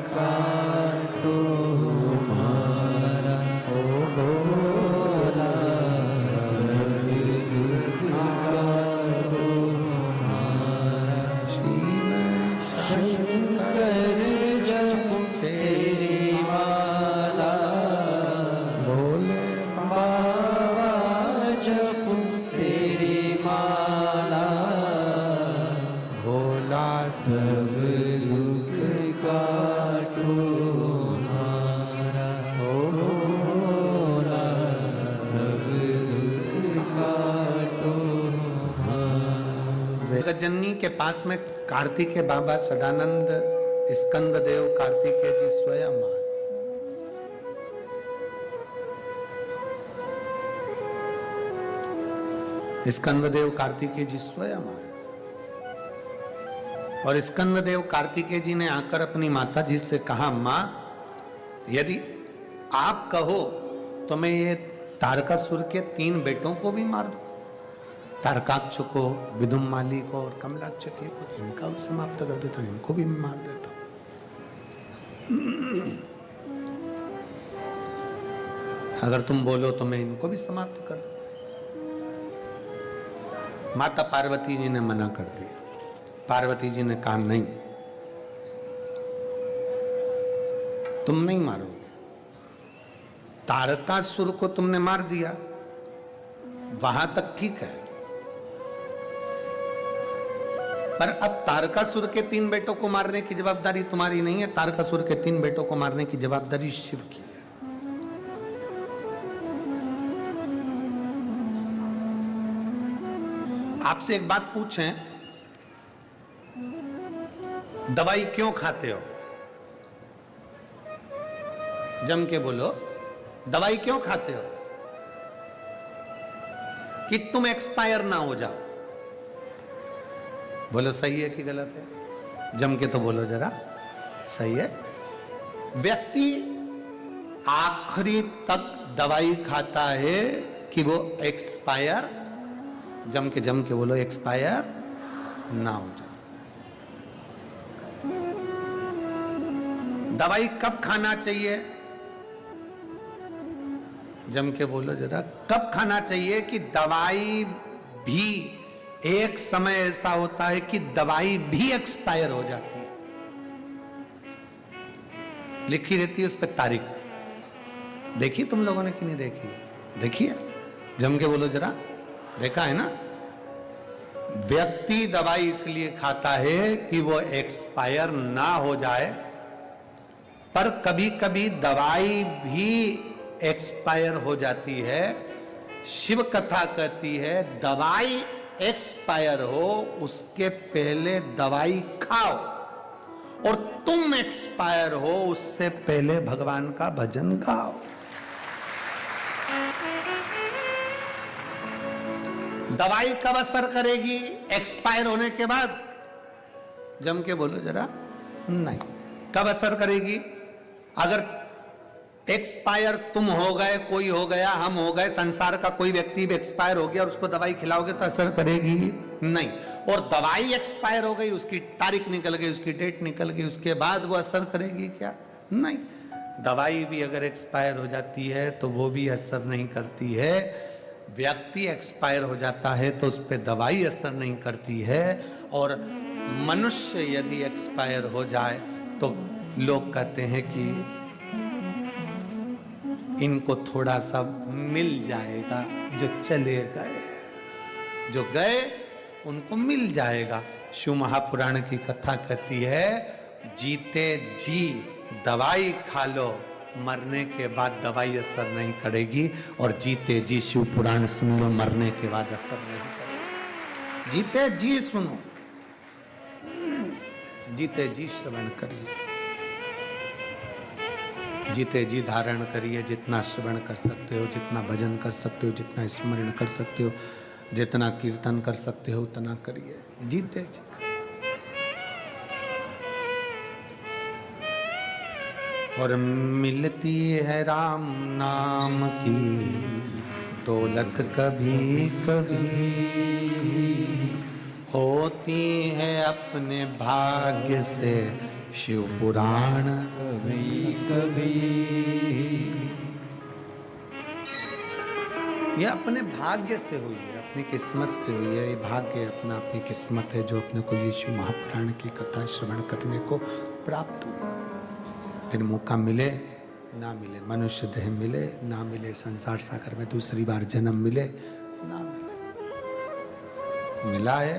काटो हमारा, ओ भोला सब दुख काटो हमारा। शिव शंकर जपो तेरी माला, भोले बाबा जपो तेरी माला, भोला सब दुख काटो हमारा, ओ भोला सब दुख काटो हमारा। जगज्जननी के पास में कार्तिकेय बाबा, सदानंद, स्कंद देव, कार्तिकेय जी स्वयं आए। स्कंद देव कार्तिकेय जी स्वयं आए और स्कंद देव कार्तिकेय जी ने आकर अपनी माता जी से कहा, मां यदि आप कहो तो मैं ये तारकासुर के 3 बेटों को भी मार दूं, तारकाक्ष को, विदुम्माली को और कमलाक्ष को, इनका भी समाप्त कर देता हूं, इनको भी मार देता हूं। अगर तुम बोलो तो मैं इनको भी समाप्त कर दूं। माता पार्वती जी ने मना कर दिया। पार्वती जी ने कहा, नहीं, तुम नहीं मारोगे। तारकासुर को तुमने मार दिया, वहां तक ठीक है, पर अब तारकासुर के 3 बेटों को मारने की जवाबदारी तुम्हारी नहीं है, तारकासुर के 3 बेटों को मारने की जवाबदारी शिव की है। आपसे एक बात पूछें, दवाई क्यों खाते हो? जम के बोलो, दवाई क्यों खाते हो? कि तुम एक्सपायर ना हो जाओ। बोलो सही है कि गलत है? जम के तो बोलो जरा, सही है। व्यक्ति आखिरी तक दवाई खाता है कि वो एक्सपायर, जम के बोलो, एक्सपायर ना हो जाए। दवाई कब खाना चाहिए? जम के बोलो जरा, कब खाना चाहिए कि दवाई भी एक समय ऐसा होता है कि दवाई भी एक्सपायर हो जाती है, लिखी रहती है उस पर तारीख। देखी तुम लोगों ने कि नहीं देखी? देखिए, जम के बोलो जरा, देखा है ना? व्यक्ति दवाई इसलिए खाता है कि वो एक्सपायर ना हो जाए, पर कभी कभी दवाई भी एक्सपायर हो जाती है। शिव कथा कहती है दवाई एक्सपायर हो उसके पहले दवाई खाओ, और तुम एक्सपायर हो उससे पहले भगवान का भजन गाओ। दवाई कब असर करेगी? एक्सपायर होने के बाद। जम के बोलो जरा, नहीं। कब असर करेगी? अगर एक्सपायर तुम हो गए, कोई हो गया, हम हो गए, संसार का कोई व्यक्ति भी एक्सपायर हो गया और उसको दवाई खिलाओगे तो असर करेगी? नहीं। और दवाई एक्सपायर हो गई, उसकी तारीख निकल गई, उसकी डेट निकल गई, उसके बाद वो असर करेगी क्या? नहीं। दवाई भी अगर एक्सपायर हो जाती है तो वो भी असर नहीं करती है। व्यक्ति एक्सपायर हो जाता है तो उस पर दवाई असर नहीं करती है। और मनुष्य यदि एक्सपायर हो जाए तो लोग कहते हैं कि इनको थोड़ा सा मिल जाएगा, जो चले गए, जो गए उनको मिल जाएगा। शिव महापुराण की कथा कहती है, जीते जी दवाई खा लो, मरने के बाद दवाई असर नहीं करेगी। और जीते जी शिव पुराण सुन लो, मरने के बाद असर नहीं करेगी। जीते जी सुनो, जीते जी श्रवण करिए, जीते जी धारण करिए। जितना श्रवण कर सकते हो, जितना भजन कर सकते हो, जितना स्मरण कर सकते हो, जितना कीर्तन कर सकते हो उतना करिए, जीते जी। और मिलती है राम नाम की दौलत कभी कभी, होती है अपने भाग्य से शिव पुराण कभी कभी। ये अपने भाग्य से हुई है, अपनी किस्मत से हुई है। ये भाग्य अपनी किस्मत है जो अपने को यीशु महापुराण की कथा श्रवण करने को प्राप्त हुआ। फिर मौका मिले ना मिले, मनुष्य देह मिले ना मिले, संसार सागर में दूसरी बार जन्म मिले ना मिले, मिला है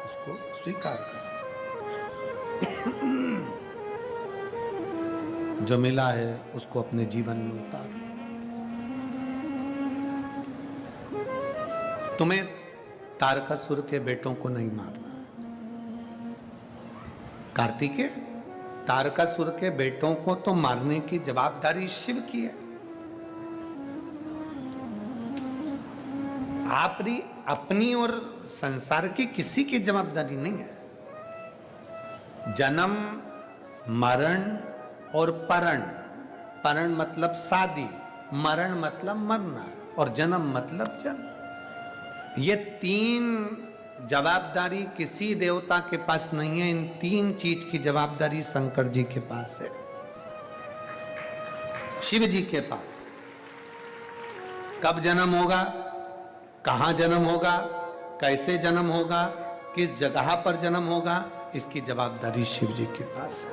उसको स्वीकार करो। जो मिला है उसको अपने जीवन में उतारो। तुम्हें तारकासुर के बेटों को नहीं मारना। कार्तिकेय, तारकासुर के बेटों को तो मारने की जवाबदारी शिव की है। आपकी अपनी और संसार की किसी की जवाबदारी नहीं है। जन्म, मरण और परण। परण मतलब शादी, मरण मतलब मरना, और जन्म मतलब जन्म। ये तीन जवाबदारी किसी देवता के पास नहीं है। इन तीन चीज की जवाबदारी शंकर जी के पास है, शिव जी के पास। कब जन्म होगा, कहां जन्म होगा, कैसे जन्म होगा, किस जगह पर जन्म होगा, इसकी जवाबदारी शिव जी के पास है।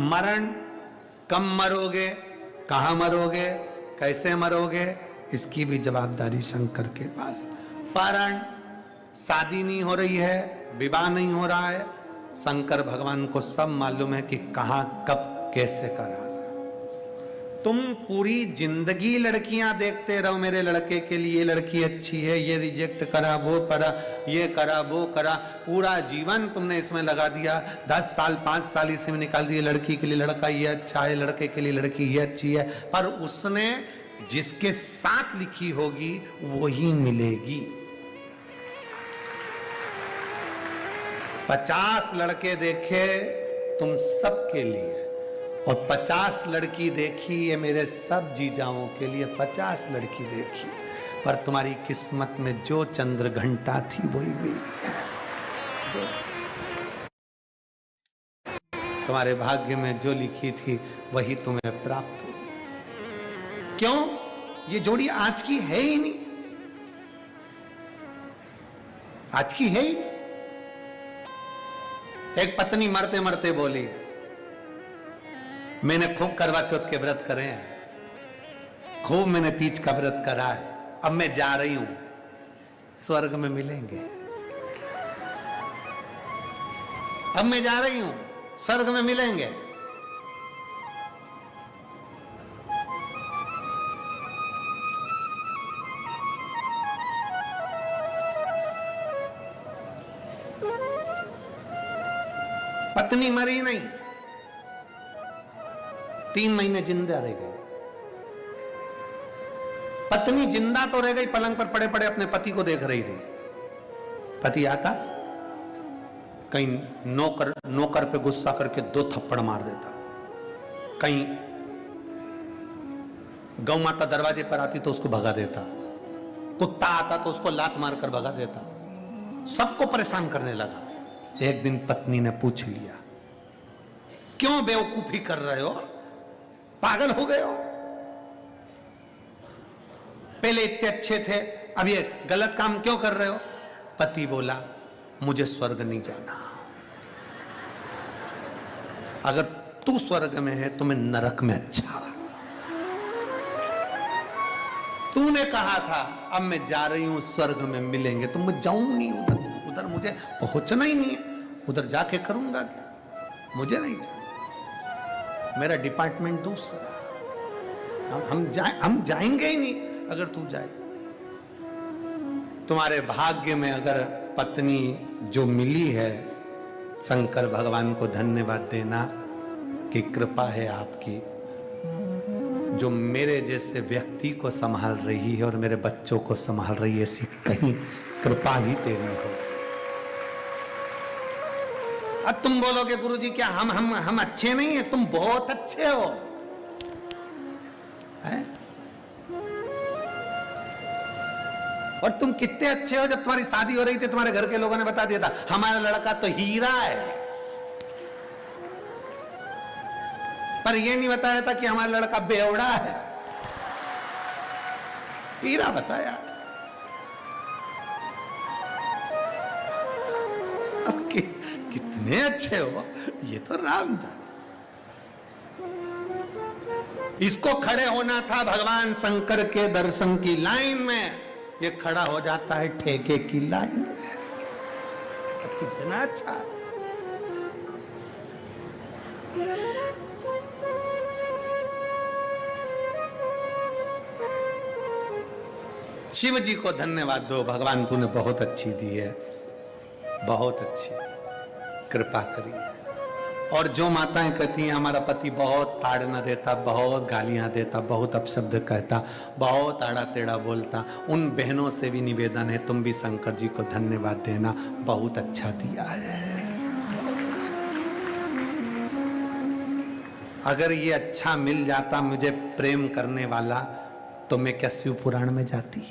मरण, कब मरोगे, कहां मरोगे, कैसे मरोगे, इसकी भी जवाबदारी शंकर के पास। परण, शादी नहीं हो रही है, विवाह नहीं हो रहा है, शंकर भगवान को सब मालूम है कि कहां कब कैसे कराना। तुम पूरी जिंदगी लड़कियां देखते रहो, मेरे लड़के के लिए लड़की अच्छी है, ये रिजेक्ट करा, वो करा, ये करा, वो करा। पूरा जीवन तुमने इसमें लगा दिया, 10 साल 5 साल इसी में निकाल दिए। लड़की के लिए लड़का ये अच्छा है, लड़के के लिए लड़की ये अच्छी है, पर उसने जिसके साथ लिखी होगी वही मिलेगी। 50 लड़के देखे तुम सबके लिए, और 50 लड़की देखी ये मेरे सब जीजाओं के लिए। 50 लड़की देखी, पर तुम्हारी किस्मत में जो चंद्र घंटा थी वही मिली है। तुम्हारे भाग्य में जो लिखी थी वही तुम्हें प्राप्त हुई। क्यों? ये जोड़ी आज की है ही नहीं, आज की है ही नहीं। एक पत्नी मरते मरते बोली, मैंने खूब करवा चौथ के व्रत करे हैं, खूब मैंने तीज का व्रत करा है, अब मैं जा रही हूं, स्वर्ग में मिलेंगे। अब मैं जा रही हूं, स्वर्ग में मिलेंगे। पत्नी मरी नहीं, 3 महीने जिंदा रह गई। पत्नी जिंदा तो रह गई, पलंग पर पड़े पड़े अपने पति को देख रही थी। पति आता, कहीं नौकर पे गुस्सा करके 2 थप्पड़ मार देता, कहीं गौ माता दरवाजे पर आती तो उसको भगा देता, कुत्ता आता तो उसको लात मारकर भगा देता, सबको परेशान करने लगा। एक दिन पत्नी ने पूछ लिया, क्यों बेवकूफी कर रहे हो, पागल हो गए हो? पहले इतने अच्छे थे, अब ये गलत काम क्यों कर रहे हो? पति बोला, मुझे स्वर्ग नहीं जाना, अगर तू स्वर्ग में है तो मैं नरक में अच्छा। तूने कहा था अब मैं जा रही हूं, स्वर्ग में मिलेंगे, तो मैं जाऊं नहीं उधर मुझे पहुंचना ही नहीं है, उधर जाके करूंगा क्या? मुझे नहीं जाना, मेरा डिपार्टमेंट दूसरा। हम जाएंगे ही नहीं अगर तू जाए। तुम्हारे भाग्य में अगर पत्नी जो मिली है, शंकर भगवान को धन्यवाद देना कि कृपा है आपकी, जो मेरे जैसे व्यक्ति को संभाल रही है और मेरे बच्चों को संभाल रही है, ऐसी कहीं कृपा ही तेरी हो। अब तुम बोलोगे गुरुजी क्या हम अच्छे नहीं है? तुम बहुत अच्छे हो, है? और तुम कितने अच्छे हो, जब तुम्हारी शादी हो रही थी तुम्हारे घर के लोगों ने बता दिया था हमारा लड़का तो हीरा है, पर यह नहीं बताया था कि हमारा लड़का बेवड़ा है। हीरा बताया। अब कितने अच्छे हो, ये तो राम था। इसको खड़े होना था भगवान शंकर के दर्शन की लाइन में, ये खड़ा हो जाता है ठेके की लाइन में। कितना अच्छा। शिव जी को धन्यवाद दो, भगवान तूने बहुत अच्छी दी है, बहुत अच्छी कृपा करी है। और जो माताएं कहती हैं हमारा पति बहुत ताड़ना देता, बहुत गालियां देता, बहुत अपशब्द कहता, बहुत आड़ा टेढ़ा बोलता, उन बहनों से भी निवेदन है तुम भी शंकर जी को धन्यवाद देना, बहुत अच्छा दिया है। अगर ये अच्छा मिल जाता मुझे प्रेम करने वाला, तो मैं क्या शिव पुराण में जाती?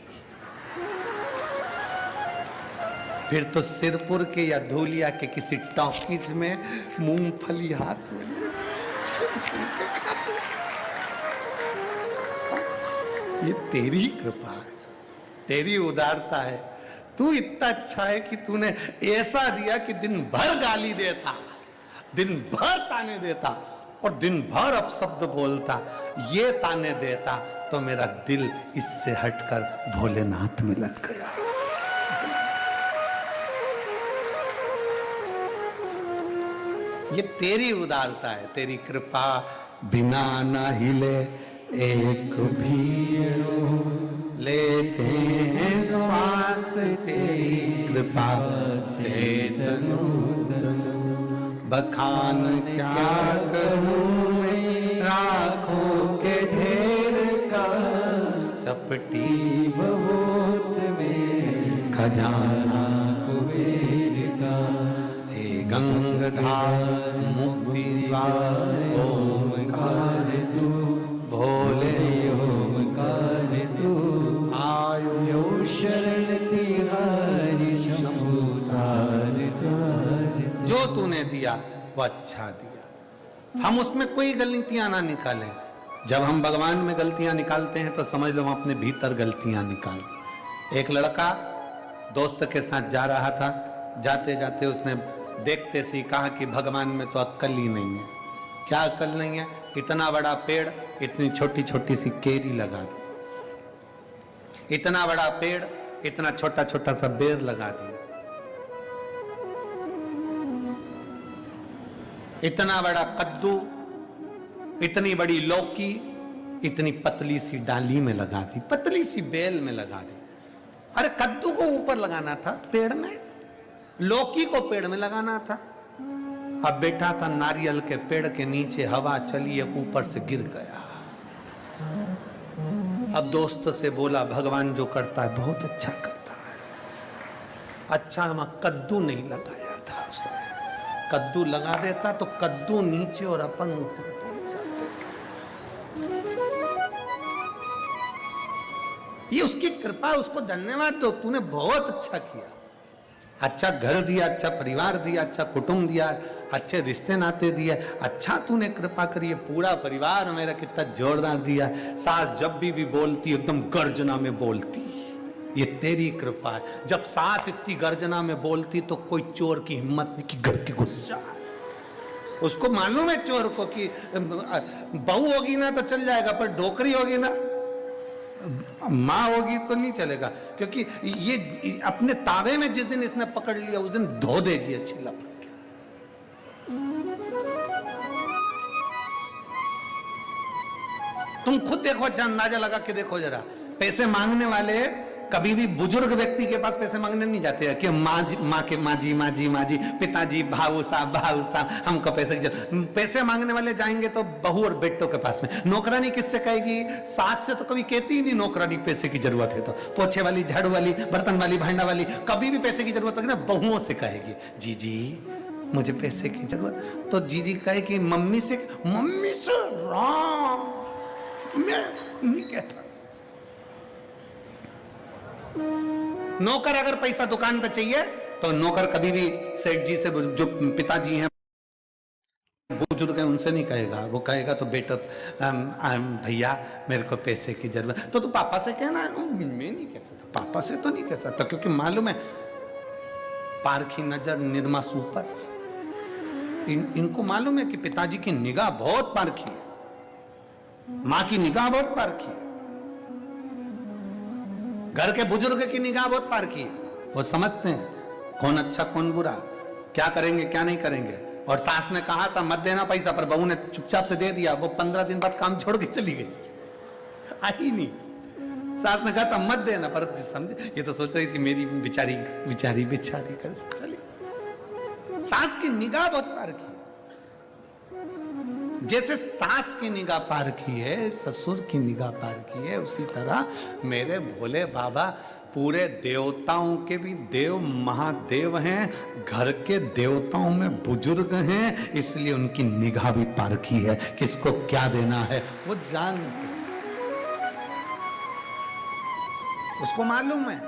फिर तो सिरपुर के या धूलिया के किसी टॉकीज में मूंगफली हाथ में ये तेरी कृपा है, तेरी उदारता है। तू इतना अच्छा है कि तूने ऐसा दिया कि दिन भर गाली देता, दिन भर ताने देता और दिन भर अपशब्द बोलता, ये ताने देता तो मेरा दिल इससे हटकर भोलेनाथ में लग गया। ये तेरी उदारता है, तेरी कृपा। बिना न हिले एक भी लेते हैं श्वास, तेरी कृपा से तनु तनु। बखान क्या करूं मैं राखों के ढेर का, चपटी बहुत में खजाना कुबेर का। गंगाधार मुक्ति द्वार ओमकार तू, भोले ओमकार तू। आयो शरण तिहारी शंभु तार तार। जो तूने दिया वो अच्छा दिया, हम उसमें कोई गलतियां ना निकालें। जब हम भगवान में गलतियां निकालते हैं तो समझ लो हम अपने भीतर गलतियां निकाल। एक लड़का दोस्त के साथ जा रहा था, जाते जाते उसने देखते से कहा कि भगवान में तो अक्ल ही नहीं है। क्या अक्ल नहीं है? इतना बड़ा पेड़ इतनी छोटी छोटी सी केरी लगा दी, इतना बड़ा पेड़ इतना छोटा छोटा सा बेर लगा दिया, इतना बड़ा कद्दू, इतनी बड़ी लौकी इतनी पतली सी डाली में लगा दी, पतली सी बेल में लगा दी। अरे कद्दू को ऊपर लगाना था पेड़ में, लौकी को पेड़ में लगाना था। अब बैठा था नारियल के पेड़ के नीचे, हवा चली एक ऊपर से गिर गया। अब दोस्त से बोला भगवान जो करता है बहुत अच्छा करता है। अच्छा वहां कद्दू नहीं लगाया था उसने, कद्दू लगा देता तो कद्दू नीचे और अपन ऊपर पहुंच जाते। ये उसकी कृपा, उसको धन्यवाद दो, तूने बहुत अच्छा किया। अच्छा घर दिया, अच्छा परिवार दिया, अच्छा कुटुंब दिया, अच्छे रिश्ते नाते दिए, अच्छा तूने कृपा करी है। पूरा परिवार मेरा कितना जोरदार दिया। सास जब भी बोलती एकदम गर्जना में बोलती, ये तेरी कृपा है। जब सास इतनी गर्जना में बोलती तो कोई चोर की हिम्मत नहीं कि घर के घुस जाए। उसको मालूम है चोर को कि बहू होगी ना तो चल जाएगा, पर डोकरी होगी ना, माँ होगी तो नहीं चलेगा, क्योंकि ये अपने तावे में जिस दिन इसने पकड़ लिया उस दिन धो देगी अच्छी लपट के। तुम खुद देखो, अच्छा अंदाजा लगा के देखो जरा। पैसे मांगने वाले कभी भी बुजुर्ग व्यक्ति के पास पैसे मांगने नहीं जाते हैं कि माँ जी, पिताजी, भाऊ साहब हमको पैसे की जरूरत। पैसे मांगने वाले जाएंगे तो बहू और बेटों के पास में। नौकरानी किससे कहेगी? सास से तो कभी कहती ही नहीं नौकरानी पैसे की जरूरत है। तो पोछे वाली, झाड़ू वाली, बर्तन वाली, भांडा वाली कभी भी पैसे की जरूरत होगी ना, बहुओं से कहेगी जीजी मुझे पैसे की जरूरत। तो जीजी कहे कि मम्मी से राम मैं नहीं कह सकता। नौकर अगर पैसा दुकान पे चाहिए तो नौकर कभी भी सेठ जी से, जो पिताजी हैं बुजुर्ग हैं, उनसे नहीं कहेगा। वो कहेगा तो बेटा भैया मेरे को पैसे की जरूरत, तो तू पापा से कहना है। मैं नहीं कह सकता, पापा से तो नहीं कह सकता, क्योंकि मालूम है पारखी नजर निरमा सुपर। इनको मालूम है कि पिताजी की निगाह बहुत पारखी है, मां की निगाह बहुत पारखी है, घर के बुजुर्ग की निगाह बहुत पारखी है। वो समझते हैं कौन अच्छा कौन बुरा, क्या करेंगे क्या नहीं करेंगे। और सास ने कहा था मत देना पैसा, पर बहू ने चुपचाप से दे दिया। वो 15 दिन बाद काम छोड़ के चली गई, आई नहीं। सास ने कहा था मत देना, पर समझे ये तो सोच रही थी मेरी बेचारी बेचारी बेचारी कर चली। सास की निगाह बहुत पारखी है। जैसे सास की निगाह पारखी है, ससुर की निगाह पारखी है, उसी तरह मेरे भोले बाबा पूरे देवताओं के भी देव महादेव हैं, घर के देवताओं में बुजुर्ग हैं, इसलिए उनकी निगाह भी पारखी है। किसको क्या देना है वो जानते, उसको मालूम है।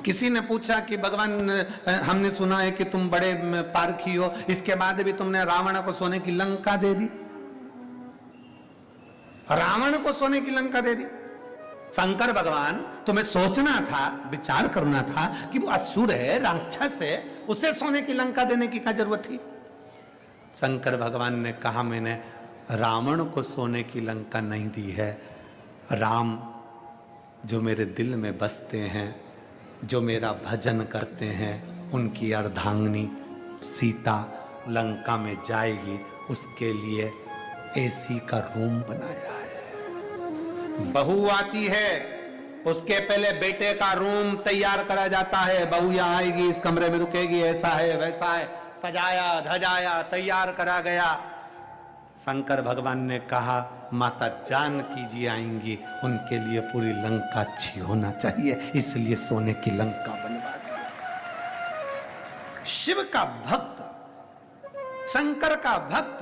किसी ने पूछा कि भगवान हमने सुना है कि तुम बड़े पारखी हो, इसके बाद भी तुमने रावण को सोने की लंका दे दी। रावण को सोने की लंका दे दी। शंकर भगवान तुम्हें सोचना था, विचार करना था कि वो असुर है, राक्षस है, उसे सोने की लंका देने की क्या जरूरत थी। शंकर भगवान ने कहा मैंने रावण को सोने की लंका नहीं दी है, राम जो मेरे दिल में बसते हैं, जो मेरा भजन करते हैं, उनकी अर्धांगिनी सीता लंका में जाएगी, उसके लिए एसी का रूम बनाया है। बहू आती है, उसके पहले बेटे का रूम तैयार करा जाता है। बहू यहां आएगी, इस कमरे में रुकेगी, ऐसा है वैसा है, सजाया धजाया तैयार करा गया। शंकर भगवान ने कहा माता जानकी जी आएंगी, उनके लिए पूरी लंका अच्छी होना चाहिए, इसलिए सोने की लंका बनवा दी। शिव का भक्त, शंकर का भक्त